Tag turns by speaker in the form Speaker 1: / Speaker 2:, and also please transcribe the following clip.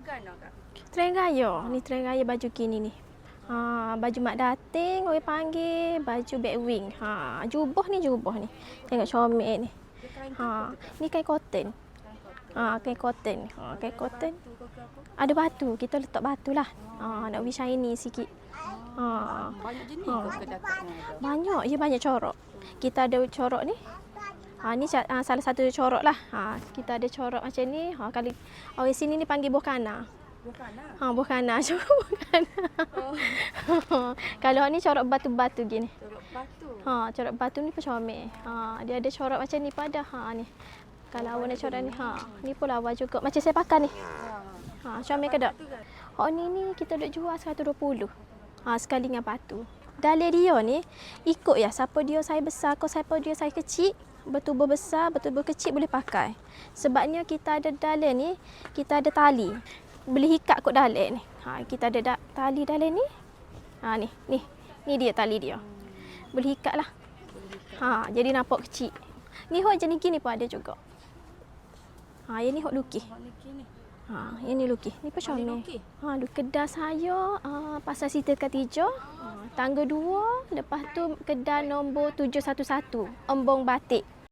Speaker 1: Gana Kak?
Speaker 2: Trend gaya. Ni trend gaya baju kini ni. Baju mak dating orang panggil, baju back wing. Jubah ni. Tengok comel ni.
Speaker 1: Dia kain apa tu Kak?
Speaker 2: Ni kain cotton. Kain cotton. Kain cotton. Ada batu, kita letak batu lah. Nak bagi shiny sikit.
Speaker 1: Banyak jenis ke kedai Kak yang ada?
Speaker 2: Banyak, banyak corak. Kita ada corak ni. Ni salah satu corak lah. Kita ada corak macam ni. Kali orang sini ni panggil bokana.
Speaker 1: Bukan lah.
Speaker 2: Bokana. Corak bokana. Kalau ni corak batu-batu gini.
Speaker 1: Corak batu.
Speaker 2: Corak batu ni pun comel. Dia ada corak macam ni pada. Ni. Kalau awak nak corak ni. Ni pun lawa juga. Macam saya pakai ni. Comel ke tak? Ni kita duk jual 120. Sekali dengan batu. Dalil dia ni ikut ya siapa dia saiz besar ke siapa dia saiz kecil, bertubuh besar, bertubuh kecil boleh pakai. Sebabnya kita ada dalil ni, kita ada tali. Boleh ikat kot dalil ni. Kita ada tali dalil ni. Ni dia tali dia. Boleh ikat lah. Jadi nampak kecil. Ni hok jenis gini pun ada juga. Yang ni hok lukis. Yang ni lukis. Ni pun comel. Kedai saya Pasar Siti Katijah. Tangga 2, lepas tu kedai nombor 711, Embong Batik.